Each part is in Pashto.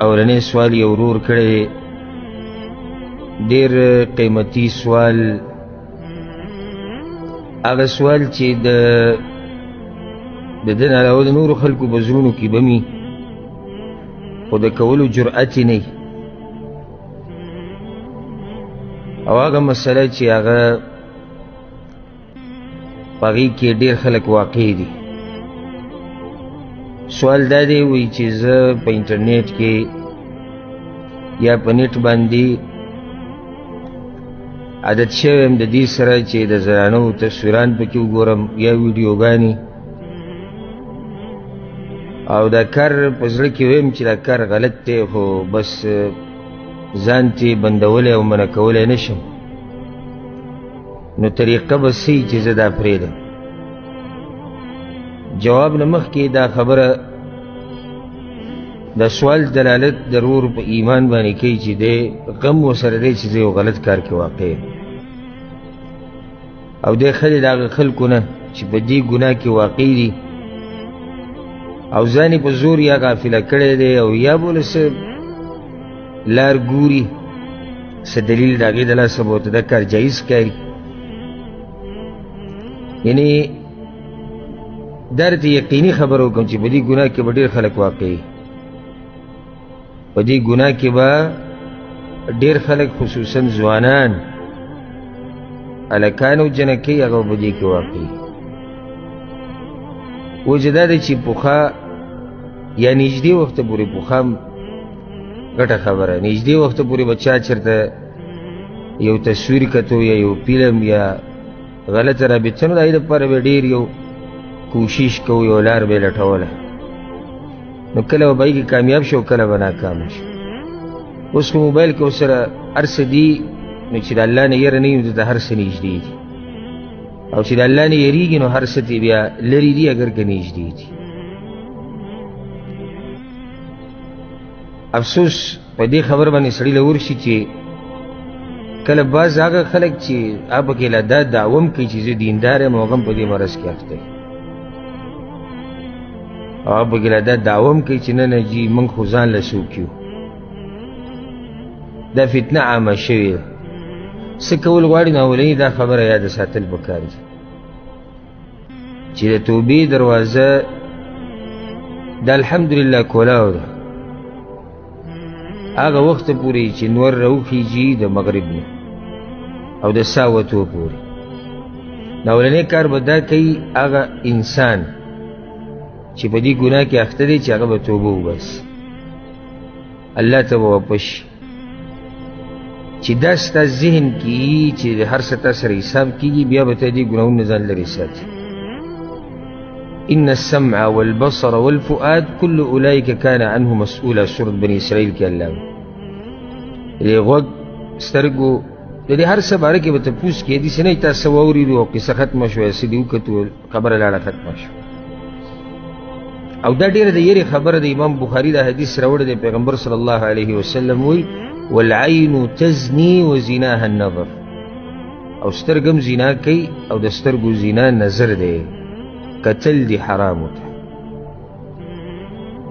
اولنی سوال یې ورور کړی، ډېر قیمتي سوال، هغه سوال چې د ده نه علاوه د نورو خلکو په زړونو کې به مي خو د کولو جرأت یې نه، او هغه مسله چې هغه په هغې کې ډېر خلک واقع دي. سوال دا دی، وایي چې زه په انټرنیټ کې یا په نیټ باندې عادت شوی یم د دې سره چې د زنانو تصویران پکې وګورم یا ویډیوګانې، او دا کار په زړه کې ویم چې دا کار غلط دی، خو بس ځان ترې بندولی او منع کولی نه شم. نو طریقه به څه وي چې زه دا پرېږدم؟ جواب نه مخکې دا خبره د سوال دلالت ضرور په ایمان باندې کوي چې دی غم ورسره دی چې زه یو غلط کار کې واقع یم، او دی ښه د هغه خلکو نه چې په دې ګناه کې واقع دي او ځان یې په زور یا غافله کړی دی، او یا بوله څه لار ګوري، څه دلیل د هغې د لاسه به ورته دا کار جایز ښکاري. یعنې دا درته یقیني خبره وکړم چې په دې ګناه کې به ډېر خلک واقع وي، په دې ګناه کې به ډېر خلک خصوصا ځوانان هلکان او جنکۍ هغه په دې کې واقع وي. وجه دا دی چې پخوا یا نږدې وخته پورې، پخوا ګټه خبره، نږدې وخته پورې به چا چېرته یو تصویر کتو یا یو فلم یا غلطه رابطه، نو د هغې دپاره به ډېر یو کوشش کوو، یو لار به یې لټوله، نو کله به هغې کې کامیاب شو، کله به ناکامه شو. اوس خو موبایل کې ورسره هر څه دي، نو چې د الله نه یره نه وي نو ته هر څه نږدې دي، او چې د الله نه یریږي نو هر څه ترې بیا لرې دي اگر که نږدې دي. افسوس په دې خبر باندې سړي له ورشي چې کله بعض هغه خلک چې هغه پکې لا دا دعوه هم کوي چې زه دیندار یم او هغه هم په دې مرض کې اخته وي، او هغه پکې لا دا دعوه هم کوي چې نه نه جي موږ خو ځان له څوک یو. دا فتنه عامه شوې ده. څه کول غواړي نو اولني دا خبره یاد ساتل پکار دي چې د توبې دروازه د الحمدلله کولاو ده هغه وخت پورې چې نور راوخیږي د مغرب نه او د ساه وتو پورې. نو اولنی کار به دا کوي هغه انسان چې په دې ګناه کې اخته دی چې هغه به توبه وباسي، الله ته به واپس شي، چې دا ستا ذهن کې چې هر څه تا سره حساب کېږي، بیا به ته دې ګناهونو نه ځان لرې ساتي. ان السمع والبصر والفؤاد كل اولئك كان عنه مسؤولا. سورة بني اسرائیل کې الله دې غوږ سترګو د دې هر څه باره کې به تپوس کې دي، څه نه تاسو واورېدو او قصه ختمه شوه، څه دې وکتو خبره لاړه ختمه شوه. او دا ډېره د یېرې خبره د امام بخاري دا حدیث راوړی دی، پیغمبر صلی الله علیه وسلم وایي والعین تزنی وزناها النظر، او سترګم زنا کوي او د سترګو زنا نظر دی، قتل دی حرامو ته.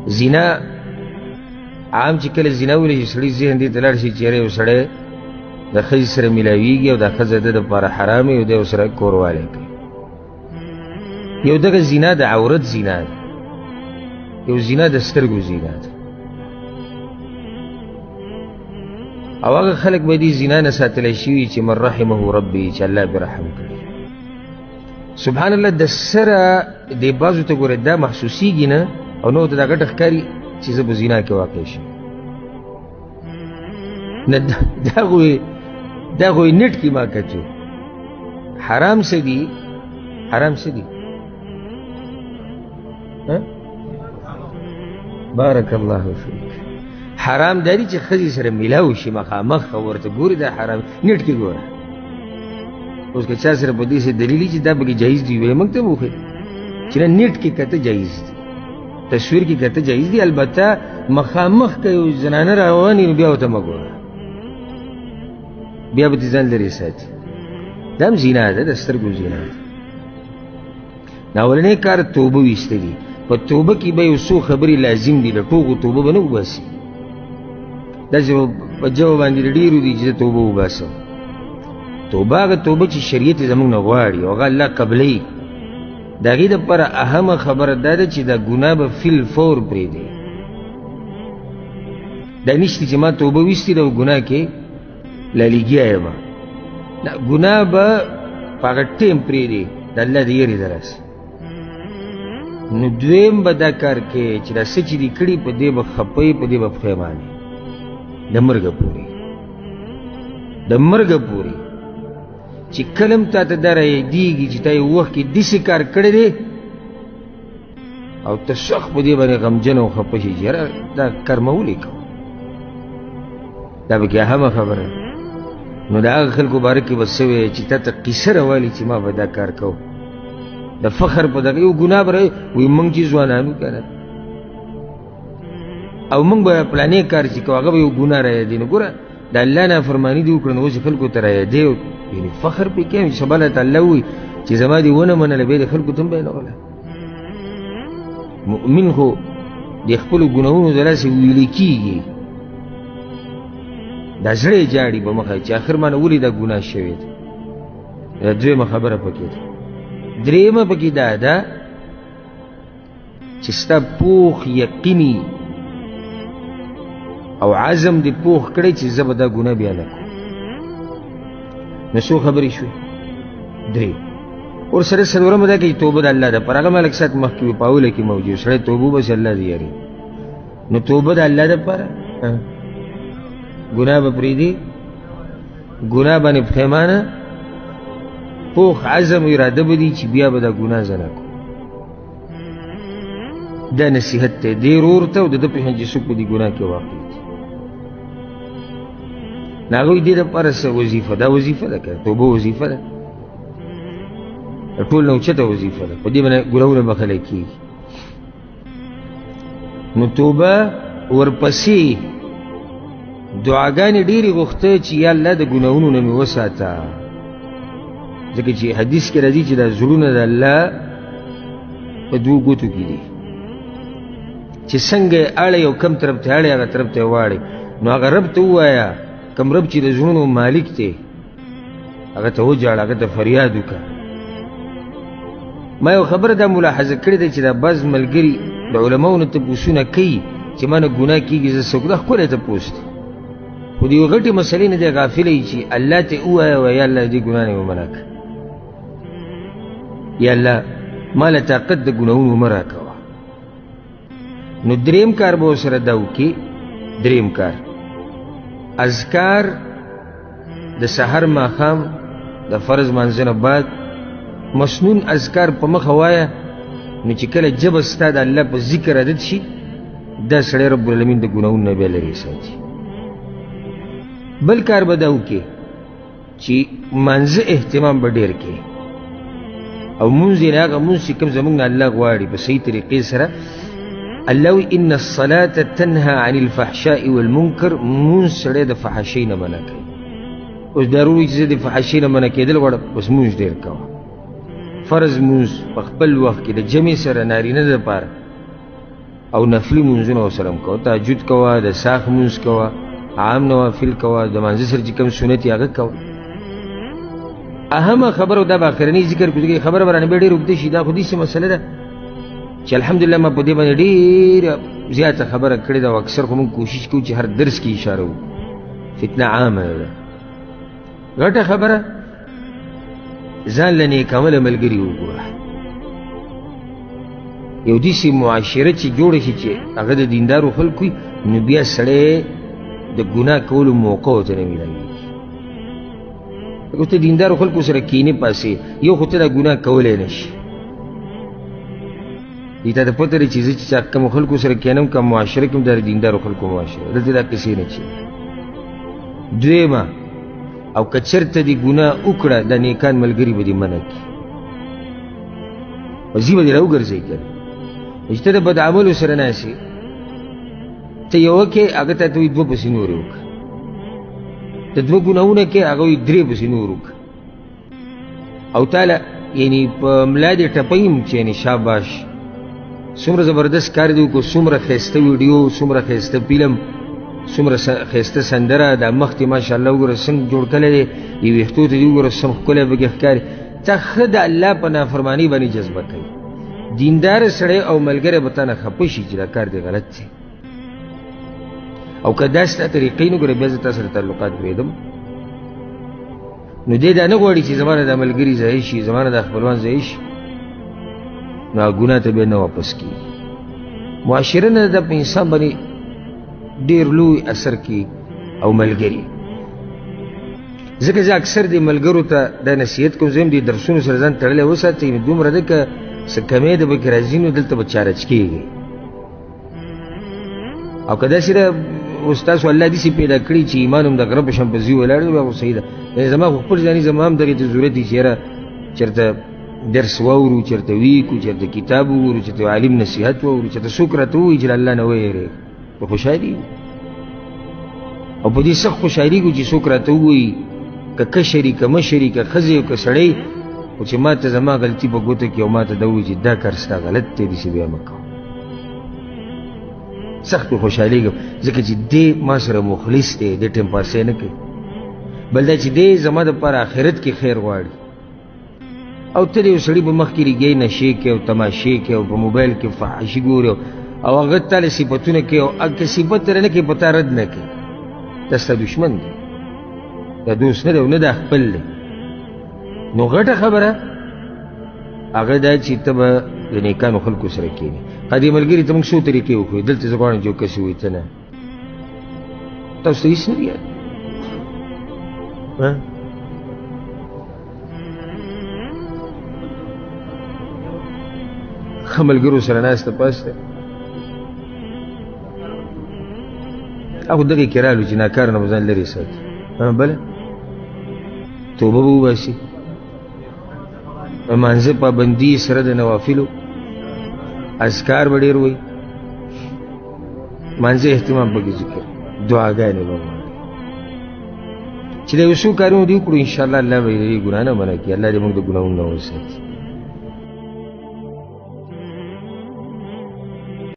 زنا عام چې کله زنا ویلی چې سړي ذهن دې ته لاړ شي چې یاره یو سړی د ښځې سره میلاویږي او دا ښځه د دپاره حرام وي او دی ورسره کوروالی کوي. یو دغه زنا د عورت زنا ده، یو زنا د سترګو زنا ده، او هغه خلک به دې زنا نه ساتلی شوي چې من رحمه ربي، چې الله به رحم کړي. سبحان الله، د سره دې بعضو ته ګوره دا محسوسیږي نه او نو ته دا ګټه ښکاري چې زه په زنا کې واقع شم. نه دا خو یې نټ کې ما کتو. حرام څه دي؟ حرام څه دي؟ بارک الله فیک. حرام داری چې ښځې سره میلاو شي مخامخ او ورته ګوري، دا حرام. نټ کې ګوره، اوس که چا سره په دې څه دلیل چې دا پکې جایز دي وایي موږ ته به وښایي چې نه نټ کې کته جایز دي، تصویر کې کته جایز دي، البته مخامخ که یو زنانه روانې نو بیا ورته مه ګوره، بیا به دې ځان لرې ساتي. دا هم زنا ده، د سترګو زنا ده. نو اولنی کار توبه ویستل دي. په توبه کې به یو څو خبرې لازم دي، له ټوغو توبه به نه وباسي، داسې په جو باندې ډېرو دي چې زه توبه وباسم. توبه هغه توبه چې شریعت یې زموږ نه غواړي او هغه الله قبلوي. د هغې دپاره اهمه خبره دا ده چې دا ګناه به فی الفور پرېږدي. دا نشته چې ما توبه ویستې ده او ګناه کې لالیګیا یم. نه، ګناه به په هغه ټیم پرېږدي د الله د یېرې د لاسه. نو دویم به دا کار کوې چې دا څه چې دي کړي په دې به خپه په دې به پښیمانې د مرګه پورې. د مرګه پورې چې کله هم تا ته دا رایادېږي چې تا یو وخت کې داسې کار کړی دی او ته سخت په دې باندې غمجن او خپه شي چې یاره دا کار ما ولې کوم. دا پکې اهمه خبره. نو د هغه خلکو باره کې به څه وایې چې تا ته قیصه راوالي چې ما به دا کار کوم. د فخر په دغه یو ګناه به رایي وایي موږ چې ځوانانو که نه او موږ به پلانې کار چې کوو هغه به یو ګناه رایادوي. نو ګوره د الله نافرماني دې وکړه نو اوس خلکو ته رایادوي یعنې فخر پې کوي. سبا الله تعالی ووایي چې زما دې ونه منله بیا د خلکو ته هم بیانوله. مؤمن خو د خپلو ګناهونو د لاسې ویلې کېږي. دا زړه یې جاړي به مخه چې آخر ما نه ولې دا ګناه شوې ده. دا دویمه خبره پکې ده. درېیمه پکې دا ده چې ستا پوخ یقیني او عزم دې پوخ کړی چې زه به دا ګناه بیا نه کوم. نو څو خبرې شوې؟ درې. ورسره څلورمه دا کوي توبه د الله ده. پر هغه ملک سات مخکې وي په اوله کې موجود سړی توبه وباسي الله دې یاري. نو توبه د الله دپاره ګناه به پرېږدي، ګناه باندې پښیمانه، پوخ عزم و اراده به دي چې بیا به دا ګناه زه نه کوم. دا نصیحت دی دې ورور ته او د ده په شان چې څوک په دې ګناه کې واقع دي. نو هغوی دې دپاره څه وظیفه، دا وظیفه ده که توبه وظیفه ده، د ټول نه اوچته وظیفه ده. په دې باندې ګناهونه بخلی کېږي. نو توبه ورپسې دعاګانې ډېرې غوښته چې یا الله د ګناهونو نه مې وساته. ځکه چې حدیث کې راځي چې دا زړونه د الله په دوو ګوتو کې دي چې څنګه یې اړی او کم طرف ته اړی هغه طرف ته یې واړی. نو هغه رب ته ووایه، کم رب چې د زړونو مالک دی هغه ته وجاړه، هغه ته فریاد وکړه. ما یو خبره دا ملاحظه کړې ده چې دا بعض ملګري د علماو نه تپوسونه کوي چې ما نه ګناه کېږي زه څوک. دا ښکلی تپوس دی خو د یوې غټې مسلې نه دی غافلی چې الله ته ووایه یا الله دې ګناه نه ومنع کړه، یا الله ما له طاقت د ګناهونو مه راکوه. نو دریم کار به ورسره دا وکړي. دریم کار اذکار د سحر ماښام د فرض مانځه نه بعد مسنون اذکار په مخه وایه. نو چې کله ژبه ستا د الله په ذکر عادت شي دا سړی رب العالمین د ګناهونو نه بیا لرې ساتي. بل کار به دا وکړي چې مانځه اهتمام به ډېر کړي او مونځ یې هغه مونځ چې کوم زموږ نه الله غواړي په صحیح طریقې سره. الله وایي ان الصلاة تنهى عن الفحشاء والمنکر. مونځ سړی د فحاشۍ نه منع کوي. اوس ضروري چې زه د فحاشۍ نه منع کېدل غواړم بس مونځ ډېر کوه. فرض مونځ په خپل وخت کې د جمع سره نارینه دپاره او نفلي مونځونه ورسره هم کوه. تهجد کوه، د ساښ مونځ کوه، عام نوافل کوه، د مانځه سره چې کوم سنت یې هغه کوه. اهمه خبره دا به اخرنی ذکر کوي. خبره برانه به ډېر اوږده شي. دا خو داسې مسله ده چې الحمدلله ما په دې باندې ډېره زیاته خبره کړې ده او اکثر خو موږ کوشش کوو چې هر درس کې اشاره وکړو. فتنه عامه ده، غټه خبره. ځان له نیکعمله ملګري وګوره. یو داسې معاشره چې جوړه شي چې هغه د دیندارو خلکو وي نو بیا سړی د ګناه کولو موقع ورته نه میلاوېږي. اوس ته دیندارو خلکو سره کینې پاسې یو خو ته دا ګناه کولی نه شي. دې ته د پته لري چې زه چې کومو خلکو سره کینم کوم معاشره کې هم دا د دیندارو خلکو معاشره دلته دا کیسې نه چي. دویمه او که چېرته دې ګناه وکړه دا نیکان ملګري به دې منع کړي، وځي به دې راوګرځوي که نه. چې ته د بد عملو سره ناستې ته یوه کې هغه ته ته وایي دوه پسې نورې وکړه. د دوه ګناهونه کې هغه وایي درې پسې نور وکړه. او تاله یعنې په ملا دې ټپیم چې یعنې شاباش څومره زبردست کار دې وکړو، څومره ښایسته ویډیو، څومره ښایسته فلم، څومره ښایسته سندره دا مخ دې ماشاءالله وګوره څنګه جوړ کړی دی یې ویښتو ته دې وګوره څومره ښکلی پکې ښکاري تا ښه د الله په نافرماني باندې جذبه کوي دیندار سړی او ملګری به تا نه خفه شي چې دا کار دی غلط دی او که دا ستا طریقې نو ګوره بیا زه تا سره تعلقات پرېږدم نو دې دا نه غواړي چې زما نه دا ملګري ضایع شي زما نه دا خپلوان ضایع شي نو هغه ګناه ته بیا نه واپس کېږي معاشره نه د په انسان باندې ډېر لوی اثر کوي او ملګري ځکه زه اکثر دې ملګرو ته دا نصیحت کوم زه هم دې درسونو سره ځان تړلی وساتئ نو دومره ده که څه کمی د پکې راځي نو دلته به چارج کېږي او که داسې ده اوس تاسو الله داسې پیدا کړي چې ایمان هم د غره په شان په ځي ولاړ دی بیا خو صحیح ده زما خو خپل ځاني زما هم دغې ته ضرورت دی چې یاره چېرته درس واورو چېرته ویکو چېرته کتاب وګورو چېرته عالم نصیحت واورو چېرته څوک راته ووایي چې له الله نه ویېرېږه په خوشحالي او په دې سخت خوشحالېږو چې څوک راته ووایي که کشري که مشري که ښځې او که سړی خو چې ما ته زما غلطي په ګوته کړي او ما ته دا ووایي چې دا کار ستا غلط دی داسې بیا مه کوه سخت خوشحالېږم ځکه چې دی ما سره مخلص دی دی ټیم پاسۍ نه کوي بل دا چې دی زما دپاره آخرت کې خیر غواړي او ته د یو سړي په مخ کې ریګۍ نشې کوي او تماشې کوي او په موبایل کې فحاشي ګوري او هغه تا له صفتونه کوي او که صفت ترې نه کوي په تا رد نه کوي دا ستا دشمن دی دا دوست نه دی او نه دا خپل دی نو غټه خبره هغه دا چې ته به د نیکانو خلکو سره کښېنې دې ملګري ته موږ څو طریقې وښیو دلته زه غواړم چې یو کس ووایي ته نه تاسو ته هېڅ نه دي یاد ښه ملګرو سره ناسته پاسته هغه دغې کې رالو چې ناکاره نه به ځان لرې ساتي بله توبه به وباسي مانځه پابندي سره د نوافلو اذکار به ډېر وایي مانځه اهتمام پکې ذکر دعاګانې به وایي چې دا یو څو کارونه دې وکړو انشاءالله الله به یې ګناه نه منع کړي الله دې موږ د ګناهونو نه وساتي